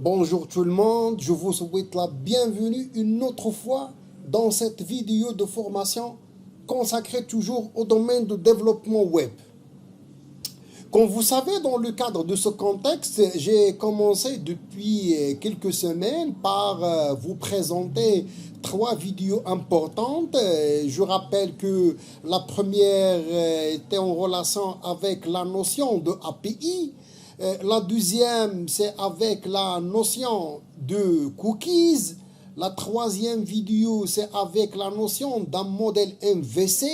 Bonjour tout le monde, je vous souhaite la bienvenue une autre fois dans cette vidéo de formation consacrée toujours au domaine du développement web. Comme vous savez, dans le cadre de ce contexte, j'ai commencé depuis quelques semaines par vous présenter 3 vidéos importantes. Je rappelle que la première était en relation avec la notion de API. La deuxième, c'est avec la notion de cookies. La troisième vidéo, c'est avec la notion d'un modèle MVC.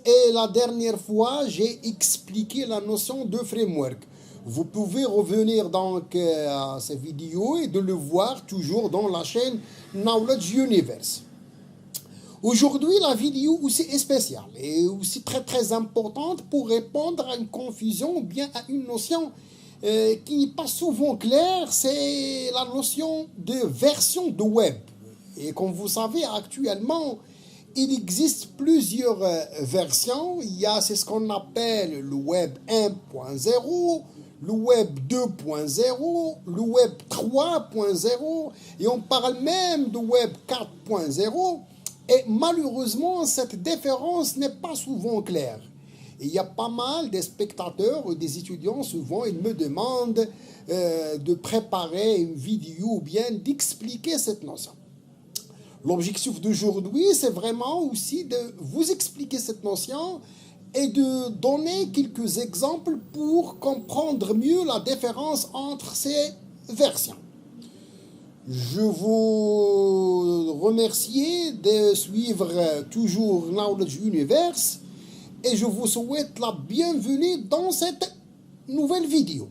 Et la dernière fois, j'ai expliqué la notion de framework. Vous pouvez revenir donc à ces vidéos et de le voir toujours dans la chaîne Knowledge Universe. Aujourd'hui, la vidéo aussi est spéciale et aussi très importante pour répondre à une confusion ou bien à une notion qui n'est pas souvent claire, c'est la notion de version de web. Et comme vous savez, actuellement, il existe plusieurs versions. Il y a ce qu'on appelle le web 1.0, le web 2.0, le web 3.0 et on parle même de web 4.0. Et malheureusement, cette différence n'est pas souvent claire. Et il y a pas mal de spectateurs ou des étudiants, souvent, ils me demandent de préparer une vidéo ou bien d'expliquer cette notion. L'objectif d'aujourd'hui, c'est vraiment aussi de vous expliquer cette notion et de donner quelques exemples pour comprendre mieux la différence entre ces versions. Je vous remercie de suivre toujours Knowledge Universe et je vous souhaite la bienvenue dans cette nouvelle vidéo.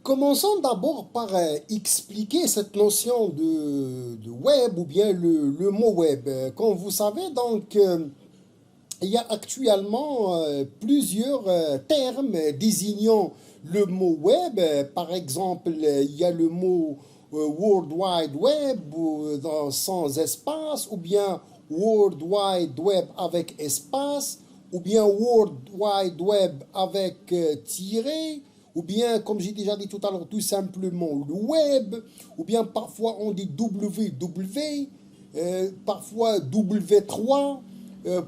Commençons d'abord par expliquer cette notion de web ou bien le mot web. Comme vous savez, donc, il y a actuellement plusieurs termes désignant le mot web. Par exemple, il y a le mot World Wide Web sans espace, ou bien World Wide Web avec espace, ou bien World Wide Web avec tiret, ou bien, comme j'ai déjà dit tout à l'heure, tout simplement le web, ou bien parfois on dit WW, parfois W3,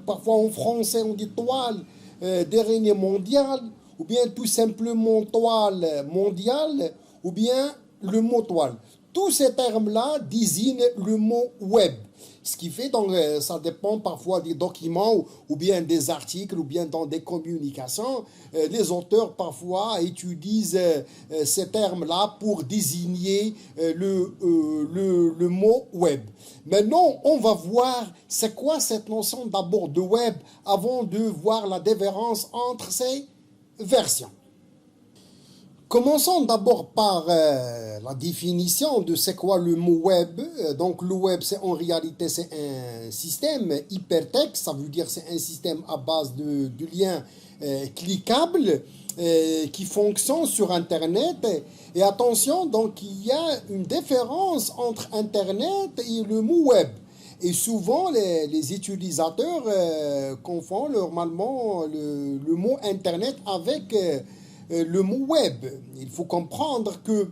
parfois en français on dit toile d'araignée mondiale, ou bien tout simplement toile mondiale, ou bien le mot toile. Tous ces termes-là désignent le mot web. Ce qui fait, donc, ça dépend parfois des documents ou bien des articles ou bien dans des communications. Les auteurs parfois utilisent ces termes-là pour désigner le mot web. Maintenant, on va voir c'est quoi cette notion d'abord de web avant de voir la différence entre ces versions. Commençons d'abord par la définition de c'est quoi le mot web. Donc le web, c'est en réalité c'est un système hypertexte, ça veut dire c'est un système à base de liens cliquables qui fonctionne sur Internet. Et attention, donc il y a une différence entre Internet et le mot web. Et souvent, les utilisateurs confondent normalement le mot Internet avec le mot web. Il faut comprendre que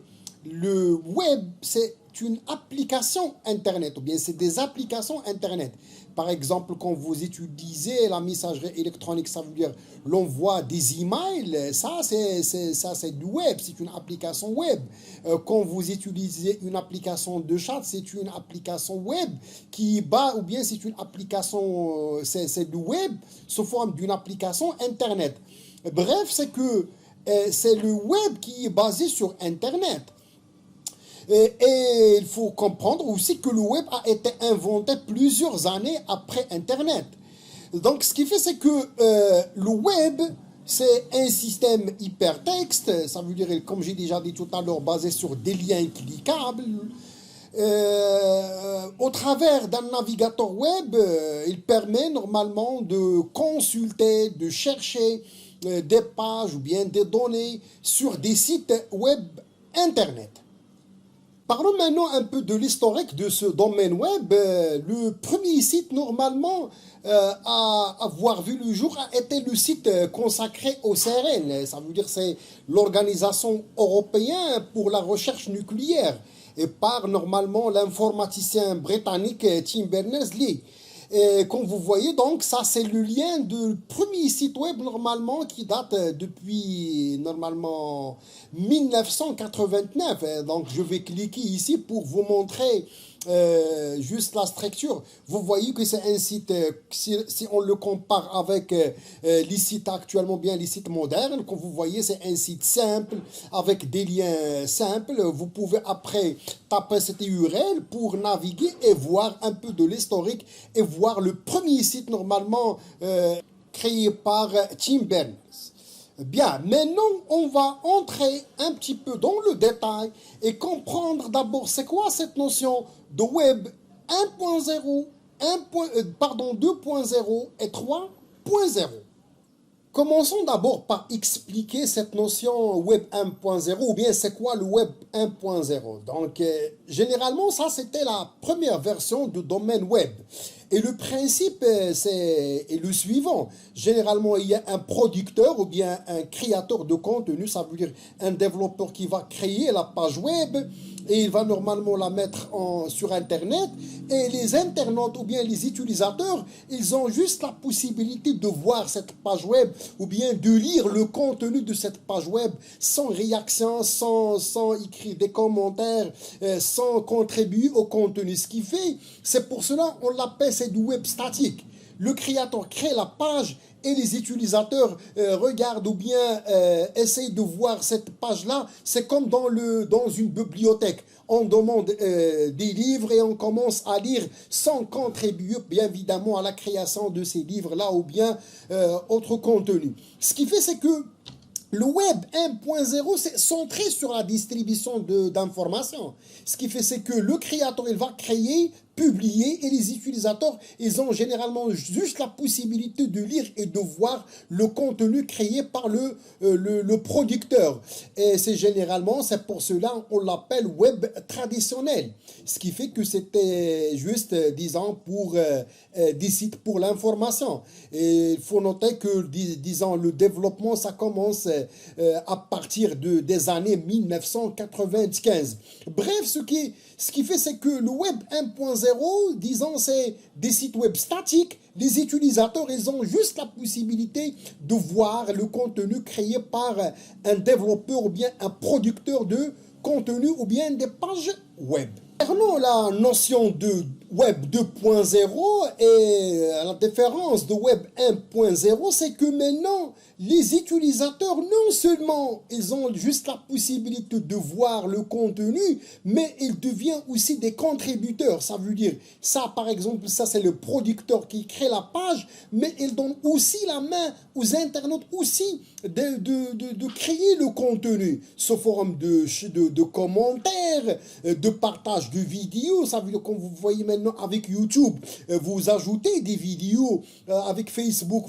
le web, c'est une application Internet, ou bien c'est des applications Internet. Par exemple, quand vous utilisez la messagerie électronique, ça veut dire l'envoi des emails, ça c'est du web, c'est une application web. Quand vous utilisez une application de chat, c'est une application web qui bat, ou bien c'est une application, c'est du web sous forme d'une application Internet. Bref, c'est que c'est le web qui est basé sur Internet. Et il faut comprendre aussi que le web a été inventé plusieurs années après Internet. Donc, ce qui fait, c'est que le web, c'est un système hypertexte, ça veut dire, comme j'ai déjà dit tout à l'heure, basé sur des liens cliquables. Au travers d'un navigateur web, il permet normalement de consulter, de chercher des pages ou bien des données sur des sites web Internet. Parlons maintenant un peu de l'historique de ce domaine web. Le premier site normalement à avoir vu le jour a été le site consacré au CERN. Ça veut dire c'est l'Organisation européenne pour la recherche nucléaire et par normalement l'informaticien britannique Tim Berners-Lee. Et comme vous voyez, donc, ça, c'est le lien du premier site web, normalement, qui date depuis, normalement, 1989. Donc, je vais cliquer ici pour vous montrer juste la structure. Vous voyez que c'est un site, si on le compare avec les sites actuellement, bien les sites modernes, comme vous voyez, c'est un site simple, avec des liens simples. Vous pouvez après taper cette URL pour naviguer et voir un peu de l'historique et voir le premier site normalement créé par Tim Berners. Bien, maintenant on va entrer un petit peu dans le détail et comprendre d'abord c'est quoi cette notion de web 1.0, 2.0 et 3.0. Commençons d'abord par expliquer cette notion web 1.0 ou bien c'est quoi le web 1.0. Donc, généralement, ça c'était la première version du domaine web. Et le principe est le suivant. Généralement, il y a un producteur ou bien un créateur de contenu, ça veut dire un développeur qui va créer la page web et il va normalement la mettre sur Internet. Et les internautes ou bien les utilisateurs, ils ont juste la possibilité de voir cette page web ou bien de lire le contenu de cette page web sans réaction, sans écrire des commentaires, sans contribuer au contenu. Ce qui fait, c'est pour cela on l'appelle, c'est du web statique. Le créateur crée la page et les utilisateurs regardent ou bien essayent de voir cette page-là. C'est comme dans une bibliothèque. On demande des livres et on commence à lire sans contribuer bien évidemment à la création de ces livres-là ou bien autre contenu. Ce qui fait, c'est que le web 1.0, c'est centré sur la distribution d'informations. Ce qui fait, c'est que le créateur, il va créer, publier, et les utilisateurs, ils ont généralement juste la possibilité de lire et de voir le contenu créé par le producteur. Et c'est généralement, c'est pour cela, on l'appelle web traditionnel. Ce qui fait que c'était juste, disons, pour des sites pour l'information. Et il faut noter que, disons, le développement, ça commence à partir des années 1995. Bref, ce qui fait, c'est que le web 1.0, disons, c'est des sites web statiques. Les utilisateurs, ils ont juste la possibilité de voir le contenu créé par un développeur ou bien un producteur de contenu ou bien des pages web. Concernant la notion de Web 2.0 et la différence de Web 1.0, c'est que maintenant, les utilisateurs, non seulement ils ont juste la possibilité de voir le contenu, mais ils deviennent aussi des contributeurs. Ça veut dire, ça par exemple, ça c'est le producteur qui crée la page, mais il donne aussi la main aux internautes aussi de créer le contenu sous forme de commentaires, de partage de vidéos. Ça veut dire, comme vous voyez maintenant avec YouTube, vous ajoutez des vidéos, avec Facebook,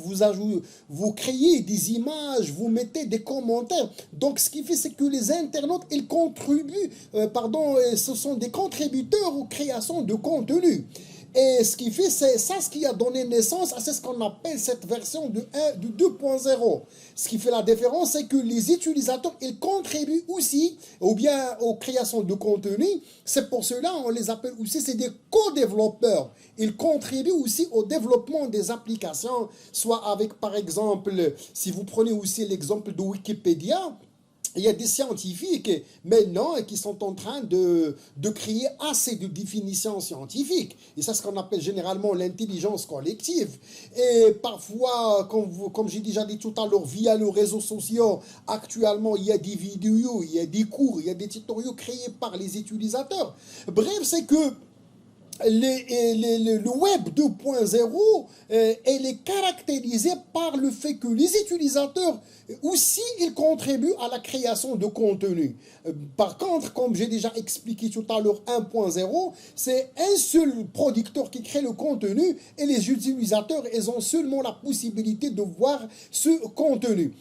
vous créez des images, vous mettez des commentaires. Donc, ce qui fait, c'est que les internautes, ils contribuent, ce sont des contributeurs aux créations de contenu. Et ce qui fait, c'est ça ce qui a donné naissance à ce qu'on appelle cette version de 2.0. Ce qui fait la différence, c'est que les utilisateurs, ils contribuent aussi, ou bien aux créations de contenu. C'est pour cela on les appelle aussi, c'est des co-développeurs. Ils contribuent aussi au développement des applications, soit avec, par exemple, si vous prenez aussi l'exemple de Wikipédia, il y a des scientifiques maintenant qui sont en train de créer assez de définitions scientifiques. Et ça, c'est ce qu'on appelle généralement l'intelligence collective. Et parfois, comme j'ai déjà dit tout à l'heure, via les réseaux sociaux, actuellement, il y a des vidéos, il y a des cours, il y a des tutoriels créés par les utilisateurs. Bref, c'est que le web 2.0, elle est caractérisée par le fait que les utilisateurs aussi, ils contribuent à la création de contenu. Par contre, comme j'ai déjà expliqué tout à l'heure, 1.0, c'est un seul producteur qui crée le contenu et les utilisateurs, ils ont seulement la possibilité de voir ce contenu.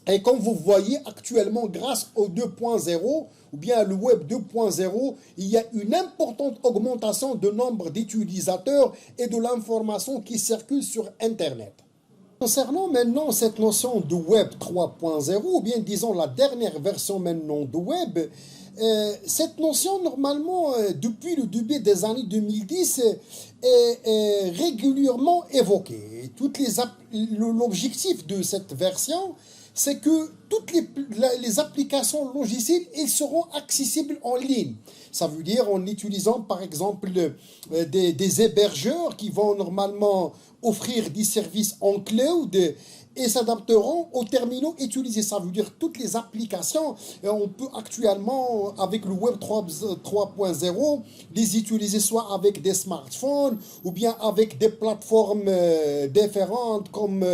Et comme vous voyez actuellement, grâce au 2.0 ou bien le web 2.0, il y a une importante augmentation de nombre d'utilisateurs et de l'information qui circule sur Internet. Concernant maintenant cette notion de web 3.0, ou bien disons la dernière version maintenant de web, cette notion normalement depuis le début des années 2010 est régulièrement évoquée. L'objectif de cette version, c'est que toutes les applications logicielles, elles seront accessibles en ligne. Ça veut dire en utilisant par exemple des hébergeurs qui vont normalement offrir des services en cloud et s'adapteront aux terminaux utilisés. Ça veut dire toutes les applications, on peut actuellement avec le Web 3.0 les utiliser soit avec des smartphones ou bien avec des plateformes différentes comme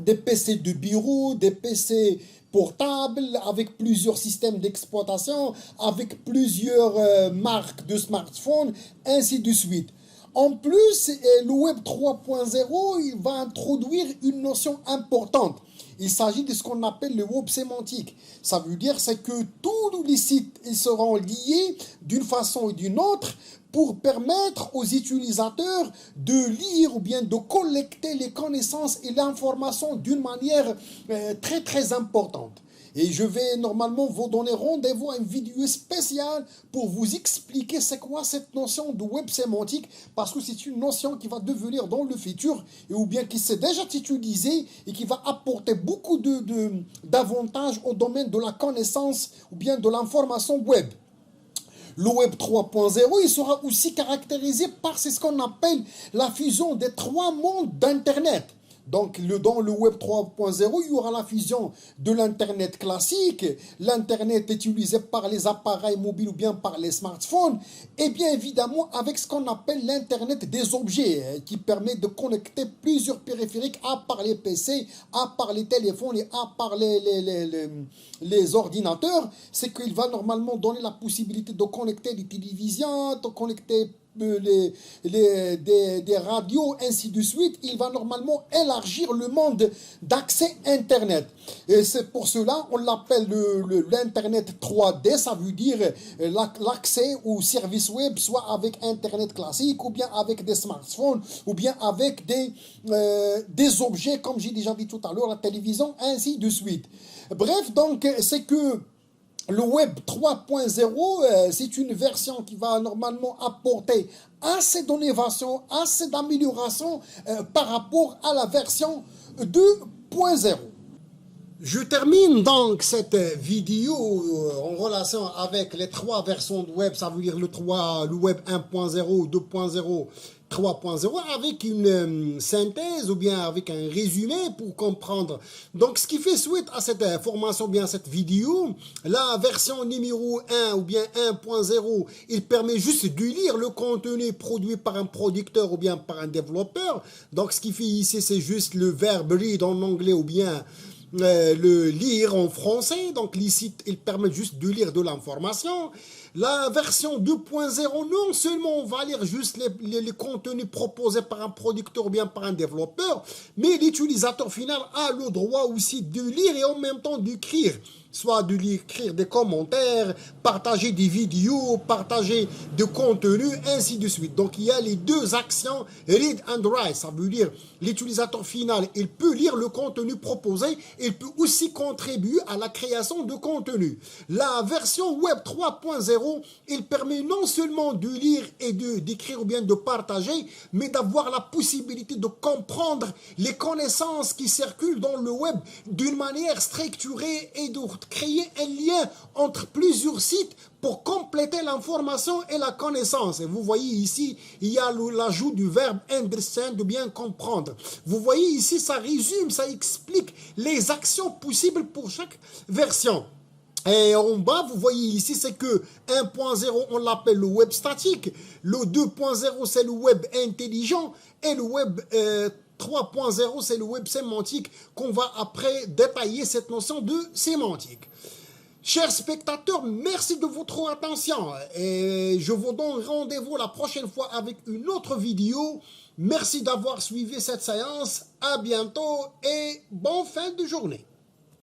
des PC de bureau, des PC portables, avec plusieurs systèmes d'exploitation, avec plusieurs marques de smartphones, ainsi de suite. En plus, le Web 3.0, il va introduire une notion importante. Il s'agit de ce qu'on appelle le web sémantique. Ça veut dire c'est que tous les sites ils seront liés d'une façon ou d'une autre pour permettre aux utilisateurs de lire ou bien de collecter les connaissances et l'information d'une manière très très importante. Et je vais normalement vous donner rendez-vous à une vidéo spéciale pour vous expliquer c'est quoi cette notion de web sémantique, parce que c'est une notion qui va devenir dans le futur, ou bien qui s'est déjà utilisée et qui va apporter beaucoup d'avantages au domaine de la connaissance ou bien de l'information web. Le Web 3.0, il sera aussi caractérisé par ce qu'on appelle la fusion des trois mondes d'Internet. Donc, dans le Web 3.0, il y aura la fusion de l'Internet classique, l'Internet utilisé par les appareils mobiles ou bien par les smartphones, et bien évidemment avec ce qu'on appelle l'Internet des objets, qui permet de connecter plusieurs périphériques à part les PC, à part les téléphones et à part les ordinateurs. C'est qu'il va normalement donner la possibilité de connecter les télévisions, de connecter des radios, ainsi de suite. Il va normalement élargir le monde d'accès Internet. Et c'est pour cela on l'appelle l'Internet 3D, ça veut dire l'accès aux services web, soit avec Internet classique, ou bien avec des smartphones, ou bien avec des objets, comme j'ai déjà dit tout à l'heure, la télévision, ainsi de suite. Bref, donc, c'est que le Web 3.0, c'est une version qui va normalement apporter assez d'innovation, assez d'amélioration par rapport à la version 2.0. Je termine donc cette vidéo en relation avec les trois versions de web, ça veut dire le web 1.0, 2.0, 3.0, avec une synthèse ou bien avec un résumé pour comprendre. Donc, ce qui fait suite à cette formation, bien cette vidéo, la version numéro 1 ou bien 1.0, il permet juste de lire le contenu produit par un producteur ou bien par un développeur. Donc, ce qui fait ici, c'est juste le verbe read en anglais ou bien le lire en français. Donc les sites, ils permettent juste de lire de l'information. La version 2.0, non seulement on va lire juste les contenus proposés par un producteur ou bien par un développeur, mais l'utilisateur final a le droit aussi de lire et en même temps d'écrire. Soit de écrire des commentaires, partager des vidéos, partager des contenus, ainsi de suite. Donc, il y a les deux actions, read and write. Ça veut dire, l'utilisateur final, il peut lire le contenu proposé, il peut aussi contribuer à la création de contenu. La version Web 3.0, il permet non seulement de lire et d'écrire ou bien de partager, mais d'avoir la possibilité de comprendre les connaissances qui circulent dans le web d'une manière structurée et de créer un lien entre plusieurs sites pour compléter l'information et la connaissance. Et vous voyez ici, il y a l'ajout du verbe understand, de bien comprendre. Vous voyez ici, ça résume, ça explique les actions possibles pour chaque version. Et en bas, vous voyez ici, c'est que 1.0, on l'appelle le web statique. Le 2.0, c'est le web intelligent. Et le web 3.0, c'est le web sémantique qu'on va après détailler cette notion de sémantique. Chers spectateurs, merci de votre attention et je vous donne rendez-vous la prochaine fois avec une autre vidéo. Merci d'avoir suivi cette séance. À bientôt et bonne fin de journée.